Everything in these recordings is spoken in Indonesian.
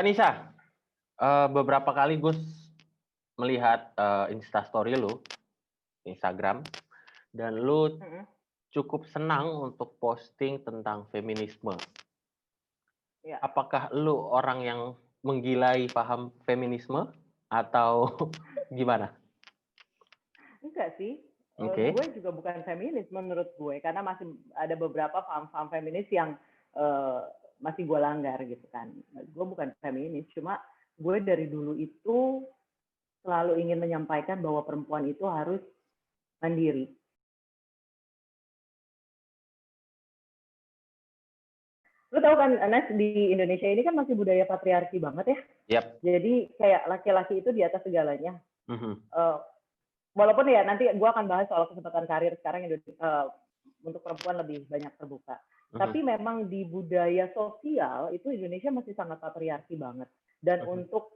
Nisa, beberapa kali gue melihat Instastory lu, Instagram, dan lu Mhm, cukup senang untuk posting tentang feminisme. iya. Apakah lu orang yang menggilai paham feminisme atau gimana? Enggak sih, Oke. gue juga bukan feminis menurut gue, karena masih ada beberapa paham-paham feminis yang, masih gue langgar gitu kan. Gue bukan feminis, cuma gue dari dulu itu selalu ingin menyampaikan bahwa perempuan itu harus mandiri. Lu tahu kan, Nes, di Indonesia ini kan masih budaya patriarki banget ya. Yap. Jadi kayak laki-laki itu di atas segalanya. Mhm. Eee, Walaupun ya nanti gue akan bahas soal kesempatan karir sekarang untuk perempuan lebih banyak terbuka. Mhm. Tapi memang di budaya sosial itu Indonesia masih sangat patriarki banget. Dan Mhm. untuk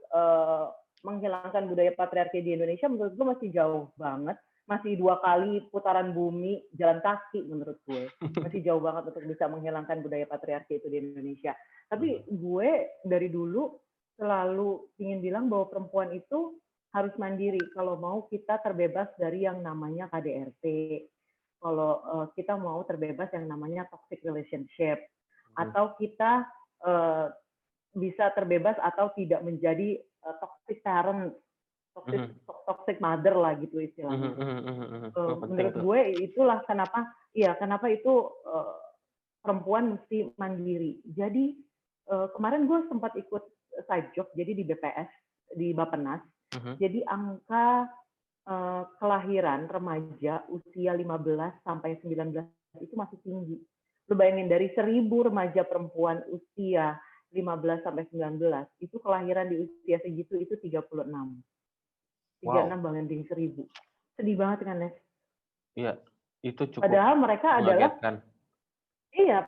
menghilangkan budaya patriarki di Indonesia menurut gue masih jauh banget. Masih 2 kali putaran bumi jalan kaki menurut gue. Masih jauh banget untuk bisa menghilangkan budaya patriarki itu di Indonesia. Tapi Mhm. gue dari dulu selalu ingin bilang bahwa perempuan itu harus mandiri kalau mau kita terbebas dari yang namanya KDRT, kalau kita mau terbebas yang namanya toxic relationship, Mhm. atau kita uh, bisa terbebas atau tidak menjadi toxic parent, toxic Mhm. toxic mother lah gitu Mhm. istilahnya. Mhm. Mhm. Mhm. Oh, penting Menurut tuh. gue itulah kenapa itu perempuan mesti mandiri. Jadi kemarin gue sempat ikut side job jadi di BPS, di Bappenas. Mhm. Jadi angka kelahiran remaja usia 15 sampai 19 itu masih tinggi. Lu bayangin dari 1.000 remaja perempuan usia 15 sampai 19 itu kelahiran di usia segitu itu 36. Wow. 36 banding 1.000. Sedih banget kan, Nes? Iya, itu cukup Padahal mereka adalah mengagetkan.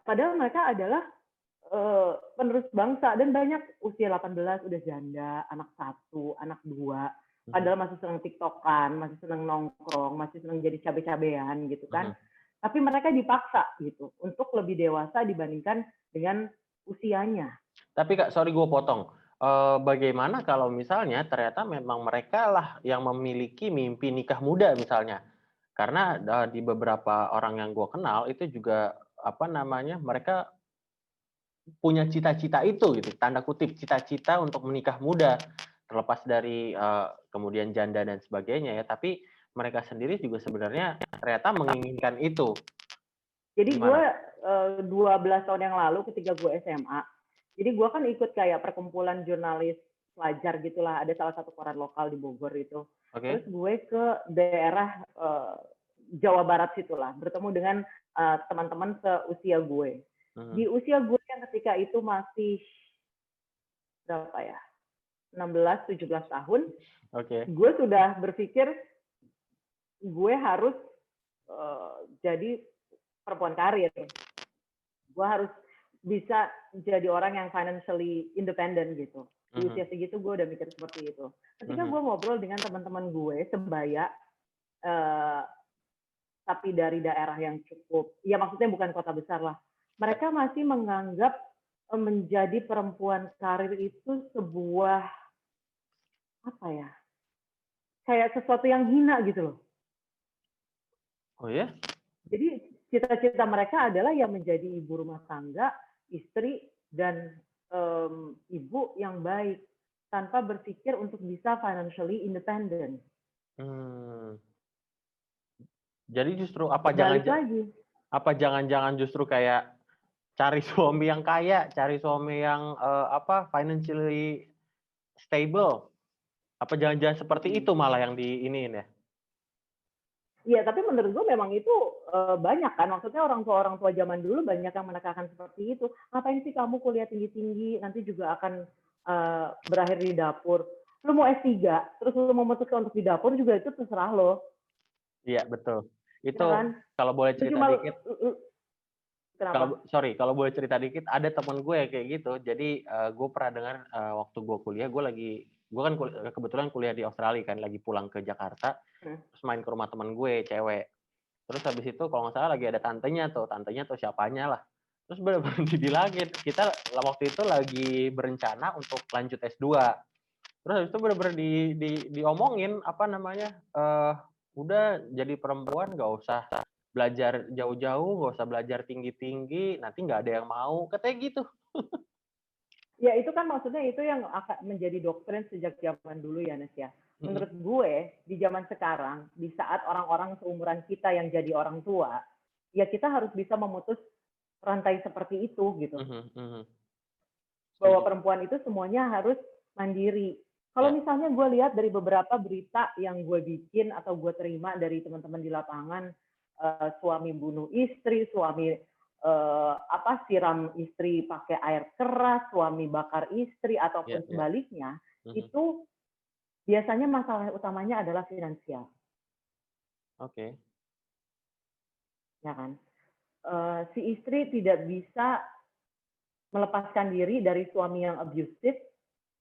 padahal mereka adalah penerus bangsa dan banyak usia 18 udah janda, anak satu, anak dua, Mhm. padahal masih senang tiktokan, masih senang nongkrong, masih senang jadi cabe-cabean gitu kan. Mhm. Tapi mereka dipaksa gitu untuk lebih dewasa dibandingkan dengan usianya. Tapi Kak, sorry gue potong. Bagaimana kalau misalnya ternyata memang mereka lah yang memiliki mimpi nikah muda misalnya? Karena di beberapa orang yang gue kenal itu juga apa namanya mereka punya cita-cita itu gitu, tanda kutip cita-cita untuk menikah muda, terlepas dari kemudian janda dan sebagainya ya. Tapi mereka sendiri juga sebenarnya ternyata menginginkan itu. Jadi gue Gimana? 12 tahun yang lalu ketika gue SMA, jadi gue kan ikut kayak perkumpulan jurnalis pelajar gitulah, ada salah satu koran lokal di Bogor itu. Terus Oke? gue ke daerah Jawa Barat situlah, bertemu dengan teman-teman seusia gue. Di Mhm. usia gue yang ketika itu masih berapa ya, 16-17 tahun, Oke. gue sudah berpikir gue harus jadi perempuan karir. Gue harus bisa jadi orang yang financially independent gitu. Di Mhm. usia segitu gue udah mikir seperti itu. Ketika Mhm. gue ngobrol dengan teman-teman gue sebaya, eh, tapi dari daerah yang cukup, ya maksudnya bukan kota besar lah, Ya. mereka masih menganggap menjadi perempuan karir itu sebuah apa ya, kayak sesuatu yang hina gitu loh. Oh ya? Jadi cita-cita mereka adalah yang menjadi ibu rumah tangga, istri, dan ibu yang baik tanpa berpikir untuk bisa financially independent. Hmm. Jadi justru Balik lagi, apa jangan-jangan justru kayak cari suami yang kaya, cari suami yang apa financially stable. Apa jangan-jangan seperti itu malah yang diiniin ya? iya, tapi menurut gue memang itu banyak kan. Maksudnya orang tua zaman dulu banyak yang menekankan seperti itu. Ngapain sih kamu kuliah tinggi-tinggi, nanti juga akan berakhir di dapur. Lu mau S3, terus lu memutuskan untuk di dapur juga itu terserah lo. Iya betul. Ya kan? Itu kalau boleh Lu cerita cuma, dikit, kenapa? kalau sorry kalau boleh cerita dikit, ada temen gue yang kayak gitu. Jadi gue pernah dengar waktu gue kuliah, gue kan kebetulan kuliah di Australia kan, lagi pulang ke Jakarta, Hmm. terus main ke rumah temen gue cewek. Terus habis itu kalau nggak salah lagi ada tantenya tuh siapanya lah. Terus bener-bener dibilangin, kita waktu itu lagi berencana untuk lanjut S2. Terus habis itu bener-bener diomongin, apa namanya, udah jadi perempuan nggak usah belajar jauh-jauh, nggak usah belajar tinggi-tinggi, nanti nggak ada yang mau, katanya gitu. Ya itu kan maksudnya itu yang akan menjadi doktrin sejak zaman dulu ya, Nes ya. Mhm, Menurut gue di zaman sekarang, di saat orang-orang seumuran kita yang jadi orang tua, ya kita harus bisa memutus rantai seperti itu gitu. mhm mhm. Bahwa Setuju. perempuan itu semuanya harus mandiri. Kalau Ya, misalnya gue lihat dari beberapa berita yang gue bikin atau gue terima dari teman-teman di lapangan, suami bunuh istri, suami siram istri pakai air keras, suami bakar istri ya ataupun ya. sebaliknya, Mhm, itu biasanya masalah utamanya adalah finansial, oke. ya kan? Si istri tidak bisa melepaskan diri dari suami yang abusive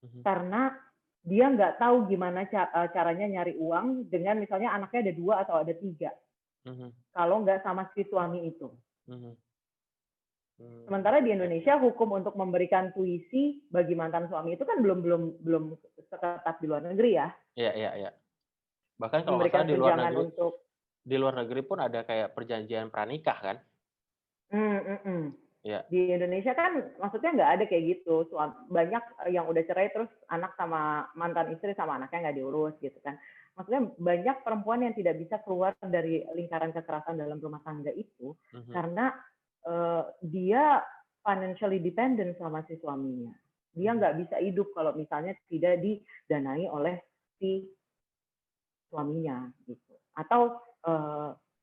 Mhm karena dia nggak tahu gimana caranya nyari uang dengan misalnya anaknya ada 2 atau ada 3, mhm kalau nggak sama si suami itu. mhm. Sementara di Oke. Indonesia hukum untuk memberikan tuisi bagi mantan suami itu kan belum seketat di luar negeri ya. Iya iya iya. Bahkan kalau nggak salah Memberikan tunjangan untuk di luar negeri pun ada kayak perjanjian pranikah kan? mhm. Iya. Di Indonesia kan maksudnya nggak ada kayak gitu, banyak yang udah cerai terus anak sama mantan istri sama anaknya nggak diurus gitu kan. Maksudnya banyak perempuan yang tidak bisa keluar dari lingkaran kekerasan dalam rumah tangga itu Mhm karena dia financially dependent sama si suaminya. Dia mhm nggak bisa hidup kalau misalnya tidak didanai oleh si suaminya gitu. Atau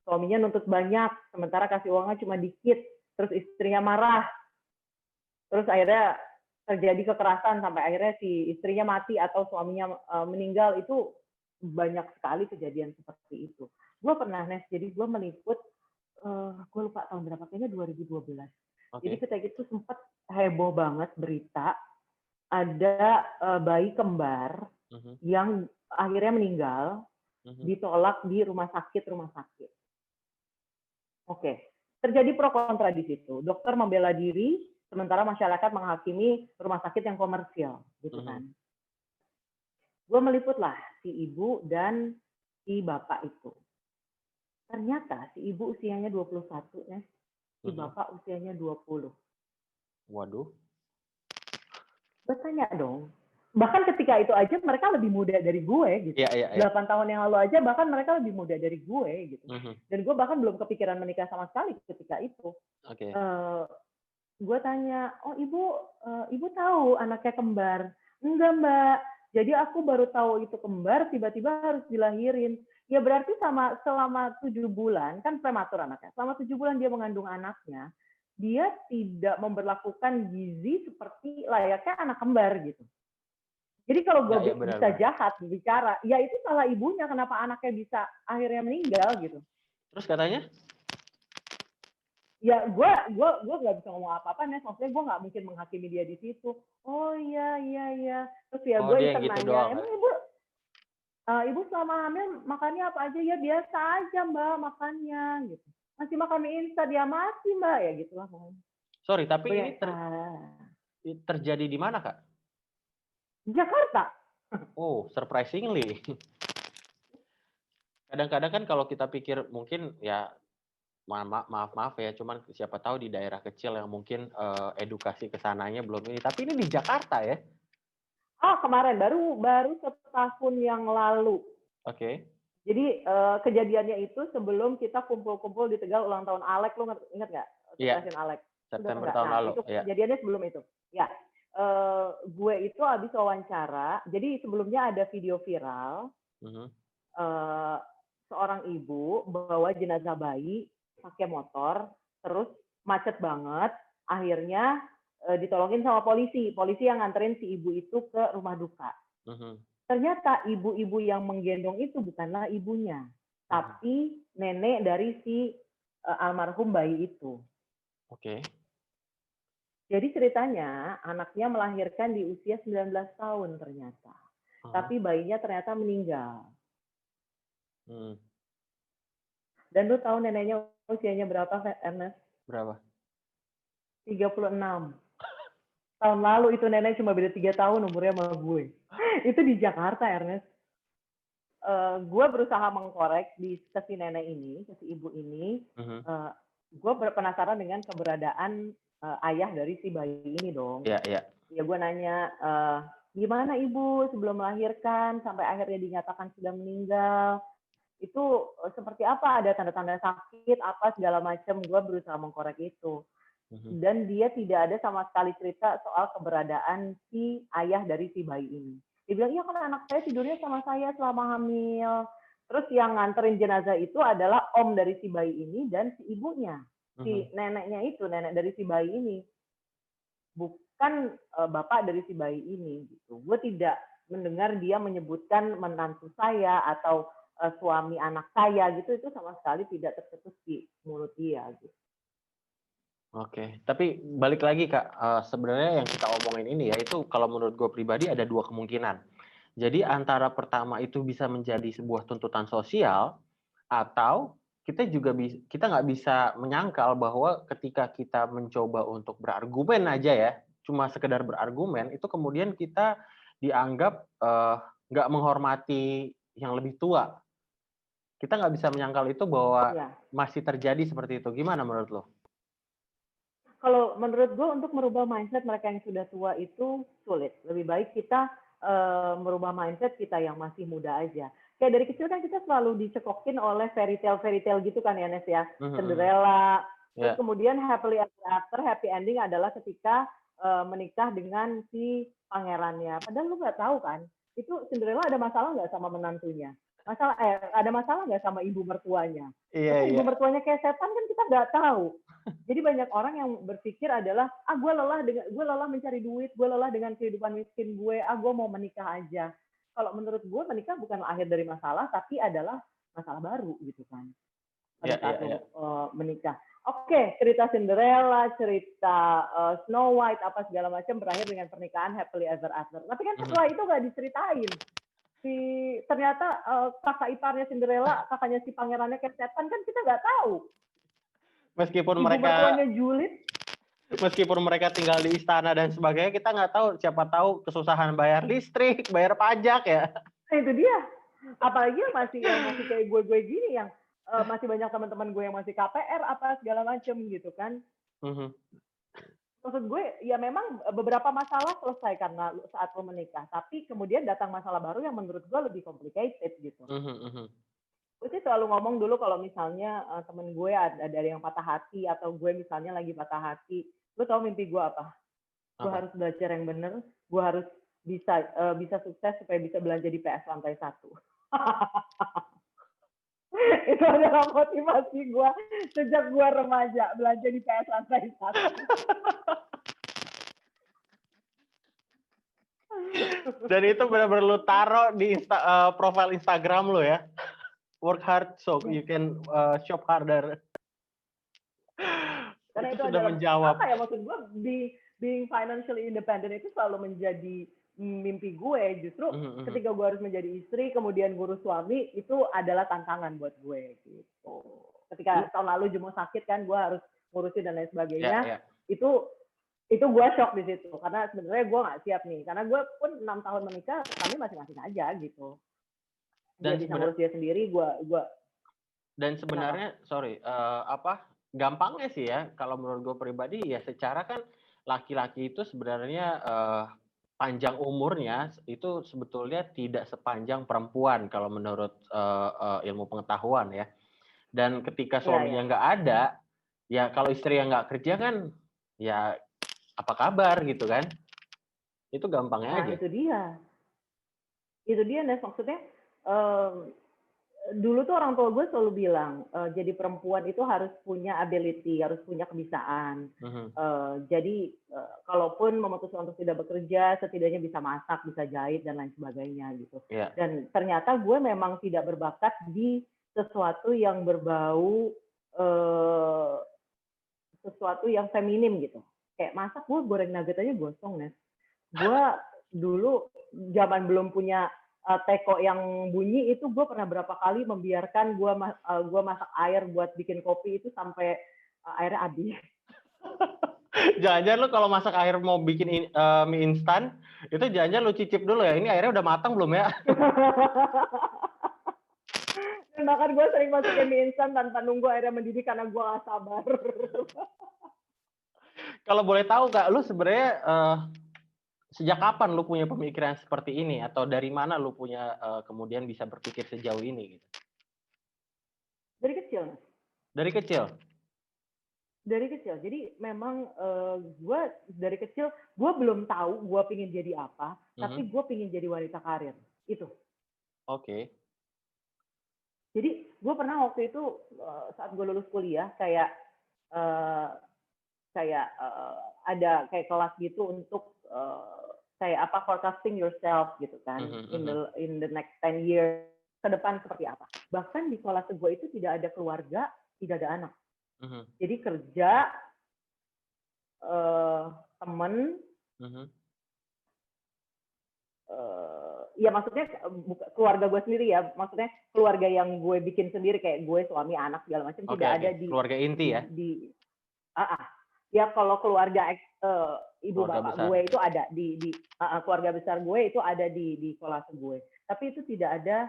suaminya nuntut banyak, sementara kasih uangnya cuma dikit, terus istrinya marah, terus akhirnya terjadi kekerasan sampai akhirnya si istrinya mati atau suaminya meninggal, itu banyak sekali kejadian seperti itu. Gue pernah, Nes, jadi gue meliput, gue lupa tahun berapa, kayaknya 2012. Jadi oke. ketika itu sempat heboh banget berita, ada bayi kembar Mhm yang akhirnya meninggal, mhm ditolak di rumah sakit. Oke, terjadi pro kontra di situ. Dokter membela diri, sementara masyarakat menghakimi rumah sakit yang komersial, gitu mhm kan. Gue meliputlah si ibu dan si bapak itu. Ternyata si ibu usianya 21, ya. Si mhm. bapak usianya 20. Waduh. Gue tanya dong, bahkan ketika itu aja mereka lebih muda dari gue gitu. Iya iya iya. 8 tahun yang lalu aja bahkan mereka lebih muda dari gue gitu. Mhm. Dan gue bahkan belum kepikiran menikah sama sekali ketika itu. Oke. Uh, gue tanya, oh ibu tahu anaknya kembar? Enggak mbak, jadi aku baru tahu itu kembar, tiba-tiba harus dilahirin. Ya berarti selama 7 bulan, kan prematur anaknya, selama 7 bulan dia mengandung anaknya, dia tidak memperlakukan gizi seperti layaknya anak kembar gitu. Jadi kalau Iya iya, gue benar bisa benar. jahat bicara, ya itu salah ibunya kenapa anaknya bisa akhirnya meninggal gitu. Terus katanya? Ya gue nggak bisa ngomong apa-apa, Nes, maksudnya gue nggak mungkin menghakimi dia di situ. Oh iya iya iya, terus ya Oh, gue dia yang iseng gitu nanya, doang ya? emang ibu selama hamil makannya apa aja? Ya biasa aja mbak makannya gitu. Masih makan mie instan? Ya masih mbak, ya gitulah pokoknya. Sorry, tapi Gue ini yang terjadi di mana, Kak? Jakarta. Oh, surprisingly. Kadang-kadang kan kalau kita pikir mungkin ya maaf ya, cuman siapa tahu di daerah kecil yang mungkin, edukasi ke sananya belum ini, tapi ini di Jakarta ya? Oh kemarin baru setahun yang lalu. Oke. Jadi kejadiannya itu sebelum kita kumpul-kumpul di Tegal ulang tahun Alek, lu inget nggak? Iya, Operasi Alek. Udah September enggak? tahun Nah lalu, itu iya. kejadiannya sebelum itu. Ya, gue itu habis wawancara. Jadi sebelumnya ada video viral Mhm eh, seorang ibu bawa jenazah bayi pakai motor, terus macet banget. Akhirnya ditolongin sama polisi. Polisi yang nganterin si ibu itu ke rumah duka. mhm Ternyata ibu-ibu yang menggendong itu bukanlah ibunya, mhm. tapi nenek dari si almarhum bayi itu. Oke. Jadi ceritanya anaknya melahirkan di usia 19 tahun ternyata. Heeh, Tapi bayinya ternyata meninggal. mhm. Dan lu tahu neneknya usianya berapa, Ernest? Berapa? 36. Tahun lalu itu nenek cuma beda 3 tahun umurnya sama gue. Itu di Jakarta, Ernest. Gue berusaha mengkorek ke si nenek ini, ke si ibu ini. Mhm. Gue penasaran dengan keberadaan ayah dari si bayi ini dong. Iya, iya. Ya gue nanya, gimana ibu sebelum melahirkan sampai akhirnya dinyatakan sudah meninggal? Itu seperti apa? Ada tanda-tanda sakit apa segala macam? Gue berusaha mengkorek itu. Mhm. Dan dia tidak ada sama sekali cerita soal keberadaan si ayah dari si bayi ini. Dia bilang, iya kan anak saya tidurnya sama saya selama hamil. Terus yang nganterin jenazah itu adalah om dari si bayi ini dan si ibunya. Si Mhm. neneknya itu, nenek dari si bayi ini. Bukan bapak dari si bayi ini. Gitu. Gue tidak mendengar dia menyebutkan menantu saya atau suami anak saya gitu. Itu sama sekali tidak tercetus di mulut dia. Gitu. Oke, tapi balik lagi Kak, sebenarnya yang kita omongin ini ya, itu kalau menurut gue pribadi ada 2 kemungkinan. Jadi antara pertama itu bisa menjadi sebuah tuntutan sosial, atau kita nggak bisa menyangkal bahwa ketika kita mencoba untuk berargumen aja ya, cuma sekedar berargumen, itu kemudian kita dianggap, nggak menghormati yang lebih tua. Kita nggak bisa menyangkal itu bahwa Ya. masih terjadi seperti itu. Gimana menurut lo? Kalau menurut gue untuk merubah mindset mereka yang sudah tua itu sulit. Lebih baik kita merubah mindset kita yang masih muda aja. Kayak dari kecil kan kita selalu dicekokin oleh fairy tale gitu kan ya Nes ya. Mhm, mhm. Cinderella. Terus Ya. kemudian happily ever after, happy ending adalah ketika menikah dengan si pangerannya. Padahal lu nggak tahu kan, itu Cinderella ada masalah nggak sama menantunya? Ada masalah nggak sama ibu mertuanya? Iya, Masa ibu iya. mertuanya kayak setan kan kita nggak tahu. Jadi banyak orang yang berpikir adalah, gue lelah mencari duit, gue lelah dengan kehidupan miskin gue, gue mau menikah aja. Kalau menurut gue menikah bukan akhir dari masalah, tapi adalah masalah baru gitu kan. Iya, Pada iya, saat iya. lo menikah. Oke, cerita Cinderella, cerita Snow White, apa segala macam berakhir dengan pernikahan happily ever after. Tapi kan Mhm. setelah itu nggak diceritain. Ternyata kakak iparnya Cinderella, kakaknya si pangerannya kayak setan kan kita nggak tahu. Meskipun Ibu mereka mertuanya julid, meskipun mereka tinggal di istana dan sebagainya, kita nggak tahu, siapa tahu kesusahan bayar listrik, bayar pajak ya. nah itu dia. Apalagi yang masih kayak gue gini yang masih banyak teman-teman gue yang masih KPR apa segala macem gitu kan. Mhm, Maksud gue ya memang beberapa masalah selesai karena saat lo menikah, tapi kemudian datang masalah baru yang menurut gue lebih complicated gitu. mhm, mhm. Gue sih selalu ngomong dulu kalau misalnya temen gue ada yang patah hati atau gue misalnya lagi patah hati, lo tau mimpi gue apa? Gue Apa? harus belajar yang bener, gue harus bisa sukses supaya bisa belanja di PS lantai 1. Itu adalah motivasi gue sejak gue remaja, belanja di PS lantai 1. Dan itu benar-benar lu taruh di profile Instagram lu ya. Work hard so Ya, you can shop harder. karena Itu itu sudah adalah menjawab. apa ya maksud gue being financially independent itu selalu menjadi mimpi gue. Justru Mhm, mhm. ketika gue harus menjadi istri kemudian ngurus suami itu adalah tantangan buat gue gitu. Lu Ketika tahun lalu Jemo sakit kan gue harus ngurusin dan lain ya, sebagainya, ya. itu gue shock di situ karena sebenarnya gue nggak siap nih karena gue pun 6 tahun menikah kami masing-masing aja gitu. Dia Dan bisa sebenarnya ngurus dia sendiri, gue kenapa? sebenarnya sorry, apa, gampangnya sih ya, kalau menurut gue pribadi ya secara kan laki-laki itu sebenarnya, panjang umurnya itu sebetulnya tidak sepanjang perempuan kalau menurut, ilmu pengetahuan ya. Dan ketika Iya suaminya ya. nggak ada, ya kalau istri yang nggak kerja kan, ya apa kabar gitu kan. Itu gampangnya Nah aja. itu dia Nes maksudnya um, dulu tuh orang tua gue selalu bilang jadi perempuan itu harus punya ability, harus punya kebisaan. Mhm. Jadi kalaupun memutuskan untuk tidak bekerja, setidaknya bisa masak, bisa jahit dan lain sebagainya gitu. Iya. Dan ternyata gue memang tidak berbakat di sesuatu yang berbau sesuatu yang feminim gitu. Kayak masak gue goreng nugget aja gosong Nes. Gue dulu zaman belum punya teko yang bunyi itu gue pernah berapa kali membiarkan gue masak air buat bikin kopi itu sampai airnya habis. Jangan-jangan lu kalau masak air mau bikin mie instan, itu jangan-jangan lu cicip dulu ya, ini airnya udah matang belum ya? Dan bahkan gue sering masukin mie instan tanpa nunggu airnya mendidih karena gue gak sabar. Kalau boleh tahu Kak, lu sebenarnya sejak kapan lu punya pemikiran seperti ini? Atau dari mana lu punya kemudian bisa berpikir sejauh ini gitu? Dari kecil, Mas. Dari kecil? Dari kecil. Jadi memang gue dari kecil, gue belum tahu gue pingin jadi apa, tapi gue pingin jadi wanita karir. Itu. Oke. Jadi gue pernah waktu itu saat gue lulus kuliah kayak ada kayak kelas gitu untuk kayak apa forecasting yourself gitu kan in the next 10 years ke depan seperti apa. Bahkan di kelas gue itu tidak ada keluarga, tidak ada anak. Jadi kerja, temen, ya maksudnya keluarga gue sendiri ya, maksudnya keluarga yang gue bikin sendiri kayak gue suami anak segala macam tidak ada di keluarga inti ya. Ya kalau keluarga ibu keluarga bapak besar. gue itu ada di keluarga besar gue itu ada di kelas gue, tapi itu tidak ada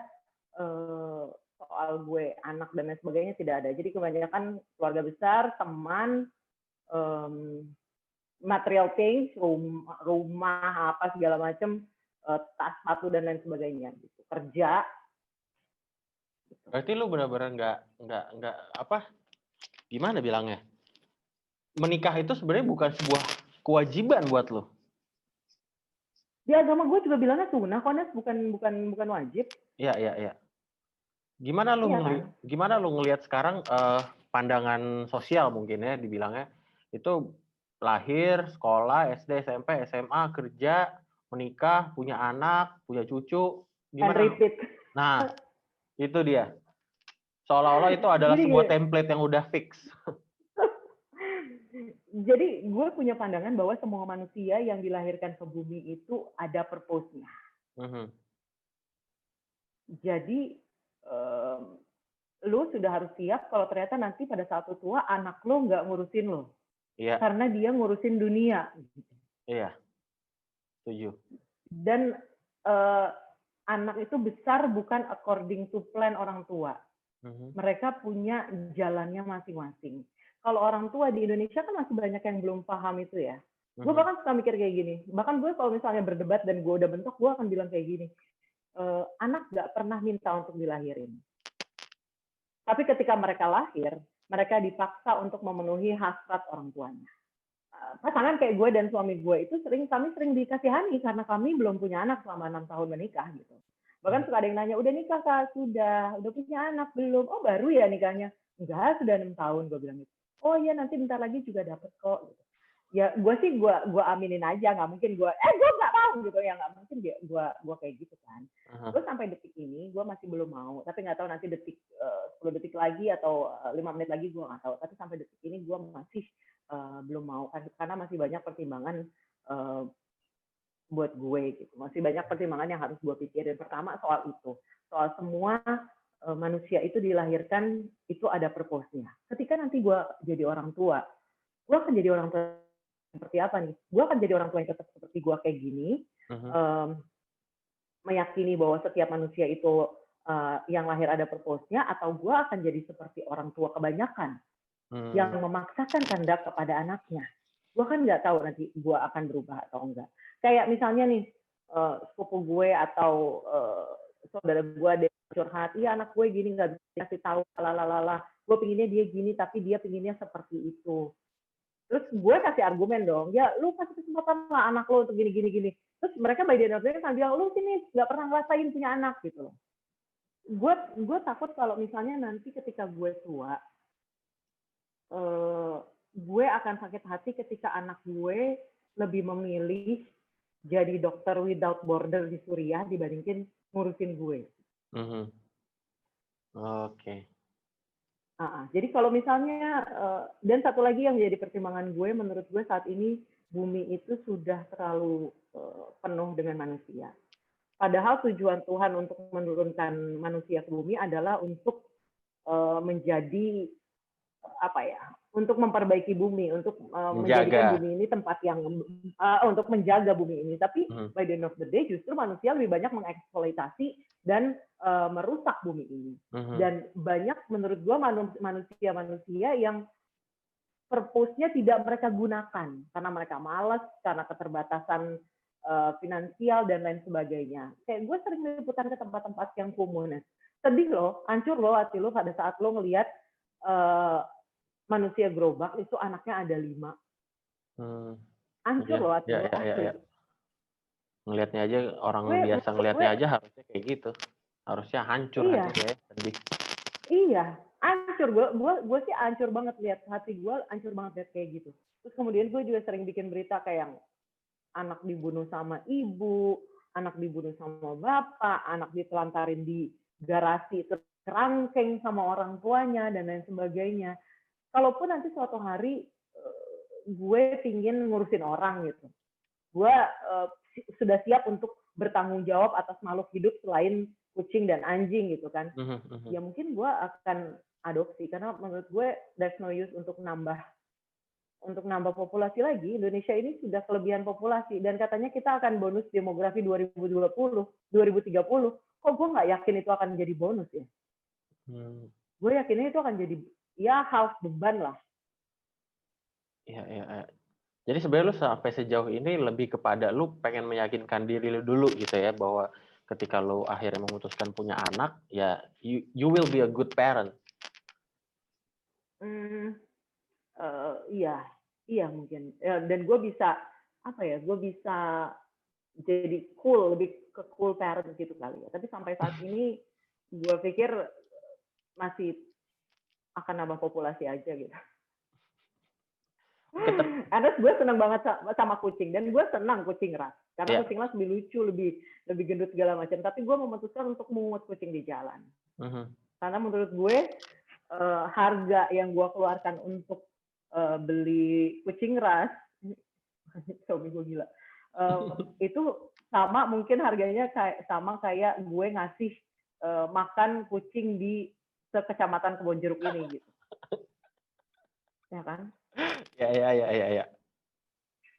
soal gue anak dan lain sebagainya, tidak ada. Jadi kebanyakan keluarga besar, teman, material things, rumah apa segala macam, tas sepatu dan lain sebagainya gitu. Kerja. Berarti lu benar-benar nggak apa? Gimana bilangnya? Menikah itu sebenarnya bukan sebuah kewajiban buat lo. Di agama gue juga bilangnya sunnah, kok bukan wajib. Iya. Gimana lu ngelihat sekarang pandangan sosial mungkin ya dibilangnya itu lahir, sekolah, SD, SMP, SMA, kerja, menikah, punya anak, punya cucu, gimana? And repeat. Nah, itu dia. Seolah-olah itu adalah sebuah template yang udah fix. Jadi gue punya pandangan bahwa semua manusia yang dilahirkan ke bumi itu ada purpose-nya. Jadi lu sudah harus siap kalau ternyata nanti pada saat lu tua anak lu nggak ngurusin lo. Iya. Karena dia ngurusin dunia. Iya. Setuju. Dan anak itu besar bukan according to plan orang tua. Mereka punya jalannya masing-masing. Kalau orang tua di Indonesia kan masih banyak yang belum paham itu ya. Gue bahkan suka mikir kayak gini. Bahkan gue kalau misalnya berdebat dan gue udah bentuk, gue akan bilang kayak gini. Anak gak pernah minta untuk dilahirin. Tapi ketika mereka lahir, mereka dipaksa untuk memenuhi hasrat orang tuanya. Pasangan kayak gue dan suami gue itu kami sering dikasihani karena kami belum punya anak selama 6 tahun menikah gitu. Bahkan suka ada yang nanya, udah nikah Kak? Sudah punya anak belum? Oh baru ya nikahnya? Enggak, sudah 6 tahun, gue bilang gitu. Oh iya nanti bentar lagi juga dapet kok. Gitu. Ya gue sih gue aminin aja, nggak mungkin gue nggak mau gitu ya, nggak mungkin gue kayak gitu kan. Gue sampai detik ini gue masih belum mau, tapi nggak tahu nanti 10 detik lagi atau 5 menit lagi gue nggak tahu. Tapi sampai detik ini gue masih belum mau karena masih banyak pertimbangan buat gue gitu. Masih banyak pertimbangan yang harus gue pikirin. Pertama soal itu, soal semua manusia itu dilahirkan itu ada purpose-nya. Ketika nanti gue jadi orang tua, gue akan jadi orang tua seperti apa nih? Gue akan jadi orang tua yang tetap seperti gue kayak gini, meyakini bahwa setiap manusia itu yang lahir ada purpose-nya, atau gue akan jadi seperti orang tua kebanyakan yang memaksakan kehendak kepada anaknya. Gue kan nggak tahu nanti gue akan berubah atau enggak. Kayak misalnya nih, sepupu gue atau saudara gue ada curhat, iya anak gue gini nggak bisa kasih tahu, lalala, gue pinginnya dia gini tapi dia pinginnya seperti itu. Terus gue kasih argumen dong, ya lu kasih kesempatan lah anak lo untuk gini. Terus mereka by the end of the day kan bilang, lu sini nggak pernah ngerasain punya anak gitu loh. Gue takut kalau misalnya nanti ketika gue tua, gue akan sakit hati ketika anak gue lebih memilih jadi dokter without border di Suriah dibandingin ngurusin gue. Oke. Jadi kalau misalnya, dan satu lagi yang menjadi pertimbangan gue, menurut gue saat ini bumi itu sudah terlalu penuh dengan manusia. Padahal tujuan Tuhan untuk menurunkan manusia ke bumi adalah untuk menjadi apa ya, untuk memperbaiki bumi, untuk menjadikan Menjaga. bumi ini tempat yang untuk menjaga bumi ini. Tapi Mhm, by the end of the day justru manusia lebih banyak mengeksploitasi dan merusak bumi ini. mhm, Dan banyak menurut gua manusia-manusia yang purpose-nya tidak mereka gunakan karena mereka malas, karena keterbatasan finansial dan lain sebagainya. Kayak gue sering liputan ke tempat-tempat yang kumuh. Sedih loh, hancur loh hati lo pada saat lo ngelihat uh, manusia gerobak itu anaknya ada 5. mmm, Hancur iya loh hati iya lo, iya iya asli. iya. Ngelihatnya aja, orang biasa Menurut ngelihatnya gue, aja harusnya kayak gitu. Harusnya hancur iya, hatinya ya, sedih. iya, hancur. Gue sih hancur banget lihat, hati gue hancur banget lihat kayak gitu. Terus kemudian gue juga sering bikin berita kayak yang anak dibunuh sama ibu, anak dibunuh sama bapak, anak ditelantarin di garasi kerangkeng sama orang tuanya dan lain sebagainya. Kalaupun nanti suatu hari gue pingin ngurusin orang gitu, gue sudah siap untuk bertanggung jawab atas makhluk hidup selain kucing dan anjing gitu kan. Mhm mhm. Ya mungkin gue akan adopsi karena menurut gue there's no use untuk nambah populasi lagi. Indonesia ini sudah kelebihan populasi dan katanya kita akan bonus demografi 2020, 2030. Kok gue nggak yakin itu akan jadi bonus ya? Mmm, Gue yakinnya itu akan jadi ya half beban lah. iya iya iya. Jadi sebenarnya lu sampai sejauh ini lebih kepada lu pengen meyakinkan diri lu dulu gitu ya, bahwa ketika lu akhirnya memutuskan punya anak, ya you will be a good parent. Hmm, iya, iya mungkin. Dan gue bisa apa ya? Gue bisa jadi cool, lebih ke cool parent gitu kali ya. Tapi sampai saat ini gue pikir masih akan nambah populasi aja gitu. Oke, Karena gue senang banget sama kucing dan gue senang kucing ras karena ya. kucing ras lebih lucu, lebih gendut segala macam. Tapi gue memutuskan untuk memungut kucing di jalan Mhm. karena menurut gue harga yang gue keluarkan untuk beli kucing ras, suami gue gila, itu sama mungkin harganya sama kayak gue ngasih makan kucing di sekecamatan Kebonjeruk ini gitu, ya kan? Ya ya ya ya ya.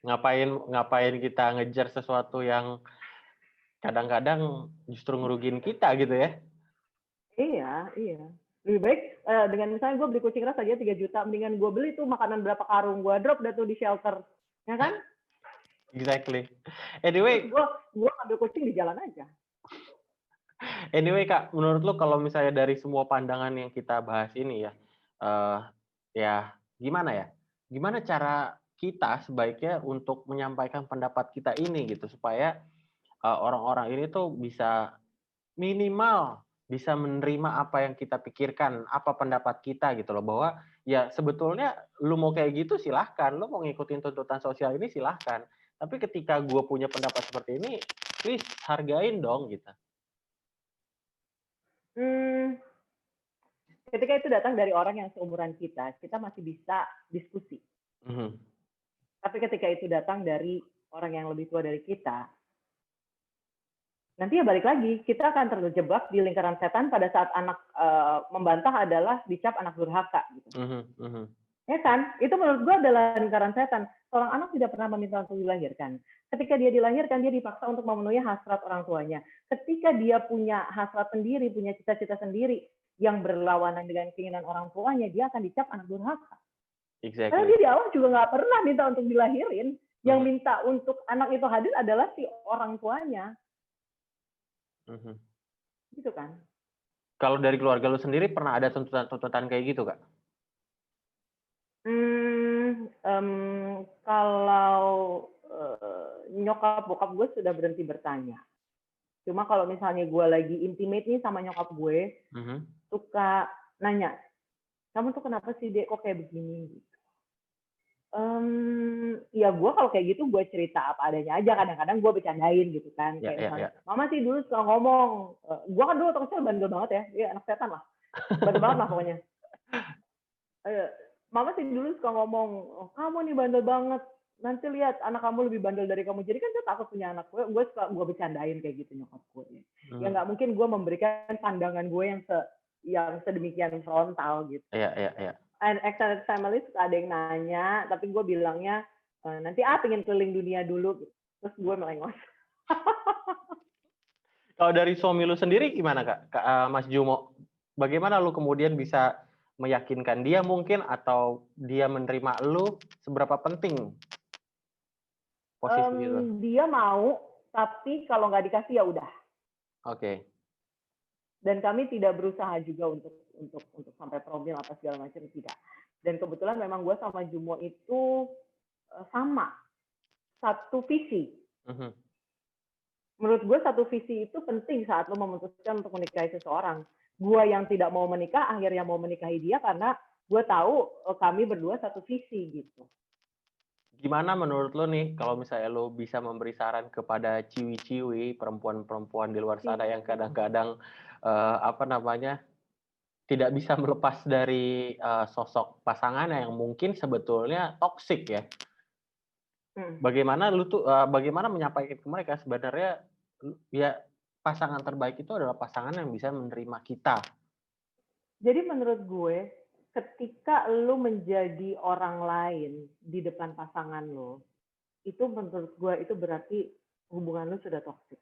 Ngapain ngapain kita ngejar sesuatu yang kadang-kadang justru ngerugiin kita gitu ya. Iya, iya. Lebih baik dengan misalnya gue beli kucing ras aja 3 juta, mendingan gue beli tuh makanan berapa karung, gue drop dah tuh di shelter. Ya kan? Exactly. Terus Anyway gue ambil kucing di jalan aja. anyway Kak, menurut lu kalau misalnya dari semua pandangan yang kita bahas ini ya, eee, ya gimana ya, gimana cara kita sebaiknya untuk menyampaikan pendapat kita ini gitu, supaya, orang-orang ini tuh bisa minimal bisa menerima apa yang kita pikirkan, apa pendapat kita gitu loh, bahwa ya sebetulnya lu mau kayak gitu silahkan, lu mau ngikutin tuntutan sosial ini silahkan, tapi ketika gue punya pendapat seperti ini, please hargain dong gitu. Hmm, ketika itu datang dari orang yang seumuran kita masih bisa diskusi. Mhm, Tapi ketika itu datang dari orang yang lebih tua dari kita, nanti ya balik lagi, kita akan terjebak di lingkaran setan pada saat anak membantah adalah dicap anak durhaka. Gitu. mhm mhm. Ya kan? Itu menurut gue adalah lingkaran setan. Seorang anak tidak pernah meminta untuk dilahirkan. Ketika dia dilahirkan, dia dipaksa untuk memenuhi hasrat orang tuanya. Ketika dia punya hasrat sendiri, punya cita-cita sendiri yang berlawanan dengan keinginan orang tuanya, dia akan dicap anak durhaka. Karena Exactly. dia di awal juga nggak pernah minta untuk dilahirin. Yang Mhm minta untuk anak itu hadir adalah si orang tuanya. mhm. Gitu kan? Kalau dari keluarga lu sendiri pernah ada tuntutan-tuntutan kayak gitu, Kak? Kalau nyokap bokap gue sudah berhenti bertanya. Cuma kalau misalnya gue lagi intimate nih sama nyokap gue, Mhm. suka nanya, kamu tuh kenapa sih Dek kok kayak begini? Ya gue kalau kayak gitu gue cerita apa adanya aja. Kadang-kadang gue bercandain gitu kan. Ya Kayak ya misalnya, ya. mama sih dulu suka ngomong. Gue kan dulu waktu kecil bandel banget ya. Dia anak setan lah. Bandel banget lah pokoknya. Mama sih dulu suka ngomong, oh, kamu nih bandel banget. Nanti lihat anak kamu lebih bandel dari kamu. Jadi kan saya takut punya anak gue suka gue bercandain kayak gitu nyokap gue. Ya Mhm. nggak mungkin gue memberikan pandangan gue yang sedemikian frontal gitu. Iya iya iya. extended family suka ada yang nanya, tapi gue bilangnya nanti pengen keliling dunia dulu, gitu. Terus gue melengos. Kalau dari suami lu sendiri gimana Mas Jumo? Bagaimana lu kemudian bisa meyakinkan dia mungkin atau dia menerima lu, seberapa penting posisi itu? Dia mau, tapi kalau nggak dikasih ya udah. Oke. Dan kami tidak berusaha juga untuk sampai promil apa segala macam, tidak. Dan kebetulan memang gue sama Jumo itu sama, satu visi. Menurut gue satu visi itu penting saat lo memutuskan untuk menikahi seseorang. Gue yang tidak mau menikah akhirnya mau menikahi dia karena gue tahu kami berdua satu visi gitu. Gimana menurut lo nih kalau misalnya lo bisa memberi saran kepada ciwi-ciwi, perempuan-perempuan di luar sana yang kadang-kadang tidak bisa melepas dari sosok pasangannya yang mungkin sebetulnya toksik ya. Bagaimana bagaimana menyampaikan ke mereka sebenarnya ya pasangan terbaik itu adalah pasangan yang bisa menerima kita. Jadi menurut gue ketika lo menjadi orang lain di depan pasangan lo, itu menurut gue itu berarti hubungan lo sudah toksik.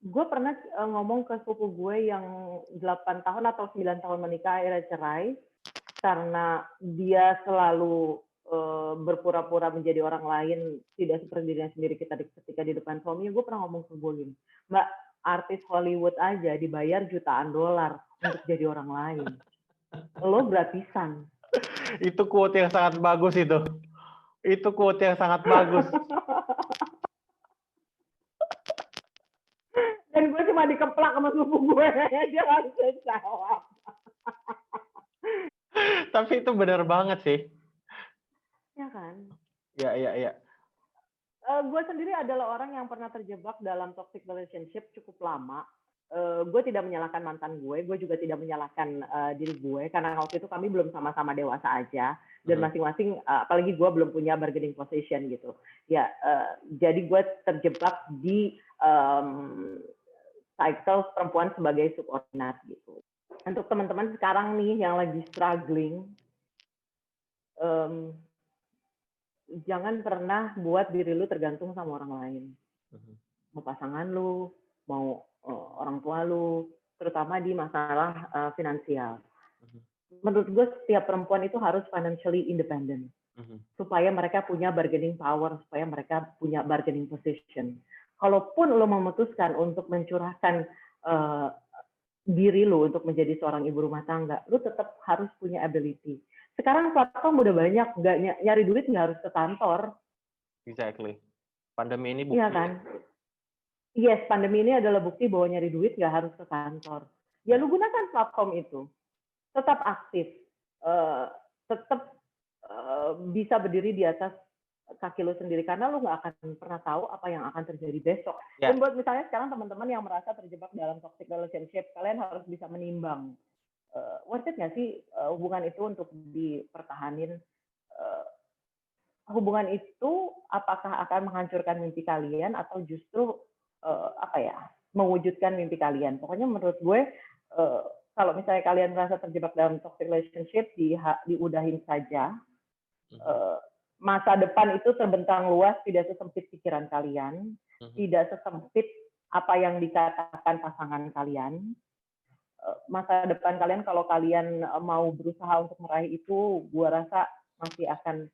Gue pernah ngomong ke sepupu gue yang 8 tahun atau 9 tahun menikah akhirnya cerai karena dia selalu berpura-pura menjadi orang lain, tidak seperti dirinya sendiri ketika di depan suaminya. Gue pernah ngomong ke gue gini, Mbak, artis Hollywood aja dibayar jutaan dolar untuk jadi orang lain. Lo gratisan. Itu quote yang sangat bagus itu. Itu quote yang sangat bagus. Dan gue cuma dikeplak sama sepupu gue, dia nggak bisa jawab. Tapi itu benar banget sih. Ya kan? Ya. Gue sendiri adalah orang yang pernah terjebak dalam toxic relationship cukup lama. Gue tidak menyalahkan mantan gue juga tidak menyalahkan diri gue, karena waktu itu kami belum sama-sama dewasa aja, dan masing-masing, apalagi gue belum punya bargaining position gitu. Ya, jadi gue terjebak di cycle perempuan sebagai subordinat gitu. Untuk teman-teman sekarang nih yang lagi struggling, jangan pernah buat diri lu tergantung sama orang lain. Mau pasangan lu, mau orang tua lu, terutama di masalah finansial. Menurut gue setiap perempuan itu harus financially independent. Supaya mereka punya bargaining power, supaya mereka punya bargaining position. Kalaupun lo memutuskan untuk mencurahkan diri lo untuk menjadi seorang ibu rumah tangga, lo tetap harus punya ability. Sekarang platform udah banyak, nggak nyari duit nggak harus ke kantor. Exactly. Pandemi ini bukti. Iya kan? Yes, pandemi ini adalah bukti bahwa nyari duit nggak harus ke kantor. Ya lu gunakan platform itu. Tetap aktif. Tetap bisa berdiri di atas kaki lu sendiri. Karena lu nggak akan pernah tahu apa yang akan terjadi besok. Dan buat misalnya sekarang teman-teman yang merasa terjebak dalam toxic relationship, kalian harus bisa menimbang. Worth it nggak sih hubungan itu untuk dipertahanin? Hubungan itu apakah akan menghancurkan mimpi kalian atau justru mewujudkan mimpi kalian. Pokoknya menurut gue kalau misalnya kalian merasa terjebak dalam toxic relationship, diudahin saja. Masa depan itu terbentang luas, tidak sesempit pikiran kalian, tidak sesempit apa yang dikatakan pasangan kalian. Masa depan kalian kalau kalian mau berusaha untuk meraih itu, gue rasa masih akan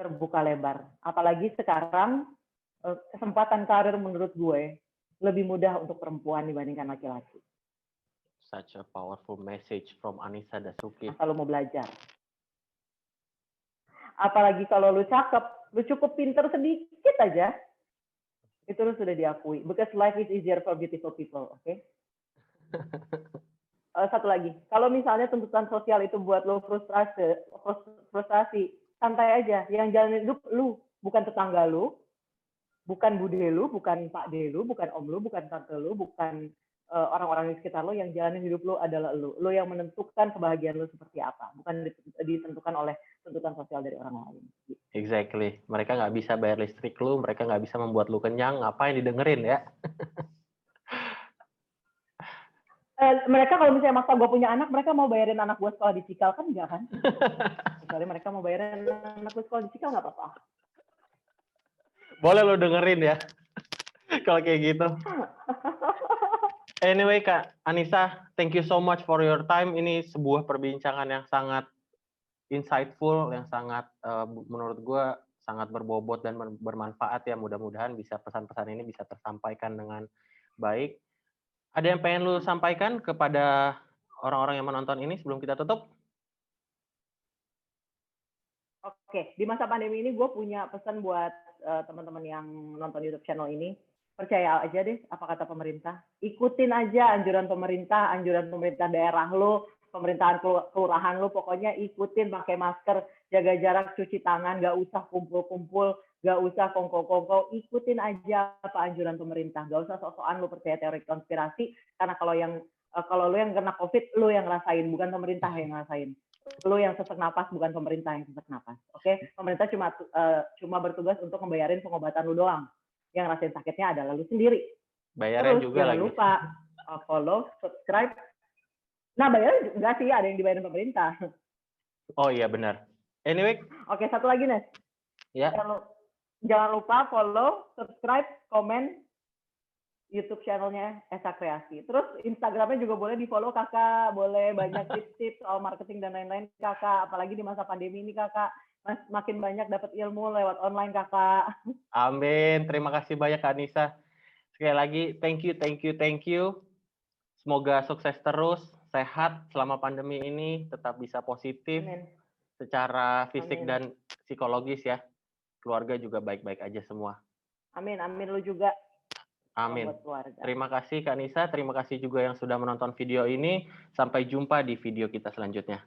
terbuka lebar. Apalagi sekarang kesempatan karir menurut gue lebih mudah untuk perempuan dibandingkan laki-laki. Such a powerful message from Anissa Dasuki. Kalau mau belajar. Apalagi kalau lu cakep, lu cukup pinter sedikit aja, itu lu sudah diakui. Because life is easier for beautiful people, oke? Okay? Satu lagi, kalau misalnya tuntutan sosial itu buat lo frustrasi, santai aja. Yang jalanin hidup lu, bukan tetangga lu, bukan bude lu, bukan pak de lu, bukan om lu, bukan tante lu, bukan orang-orang di sekitar lu. Yang jalanin hidup lu adalah lu. Lu yang menentukan kebahagiaan lu seperti apa, bukan ditentukan oleh tuntutan sosial dari orang lain. Exactly. Mereka nggak bisa bayar listrik lu, mereka nggak bisa membuat lu kenyang. Ngapain didengerin ya? Mereka kalau misalnya maksa gue punya anak, mereka mau bayarin anak gue sekolah di Cikal kan enggak kan? Kecuali mereka mau bayarin anak gue sekolah di Cikal nggak apa-apa. Boleh lo dengerin ya. Kalau kayak gitu. Anyway, Kak Anissa, thank you so much for your time. Ini sebuah perbincangan yang sangat insightful, yang sangat menurut gue sangat berbobot dan bermanfaat ya. Mudah-mudahan bisa pesan-pesan ini bisa tersampaikan dengan baik. Ada yang pengen lu sampaikan kepada orang-orang yang menonton ini sebelum kita tutup? Oke, di masa pandemi ini gue punya pesan buat teman-teman yang nonton YouTube channel ini. Percaya aja deh apa kata pemerintah. Ikutin aja anjuran pemerintah daerah lo, pemerintahan kelurahan lo, pokoknya ikutin pakai masker, jaga jarak, cuci tangan, nggak usah kumpul-kumpul, nggak usah kongko-kongko, ikutin aja apa anjuran pemerintah. Nggak usah sok-sokan lo percaya teori konspirasi, karena kalau lo yang kena COVID, lo yang ngerasain, bukan pemerintah yang ngerasain. Lo yang sesak napas, bukan pemerintah yang sesak napas. Oke, pemerintah cuma bertugas untuk membayarin pengobatan lo doang. Yang ngerasain sakitnya adalah lu sendiri. Bayarnya Terus juga jangan lagi. lupa follow, subscribe. Nah, bayarnya enggak sih, ada yang dibayarin pemerintah. Oh iya benar. Anyway. Oke, satu lagi nih. Ya. Jangan lupa follow, subscribe, komen YouTube channelnya Esa Kreasi. Terus Instagramnya juga boleh di follow kakak, boleh banyak tips-tips soal marketing dan lain-lain kakak. Apalagi di masa pandemi ini kakak, makin banyak dapat ilmu lewat online kakak. Amin. Terima kasih banyak Kak Anissa. Sekali lagi, thank you. Semoga sukses terus, sehat selama pandemi ini, tetap bisa positif. Amin. Secara fisik dan psikologis ya. Keluarga juga baik-baik aja semua. Amin, lu juga. Amin. Terima kasih Kak Anissa, terima kasih juga yang sudah menonton video ini. Sampai jumpa di video kita selanjutnya.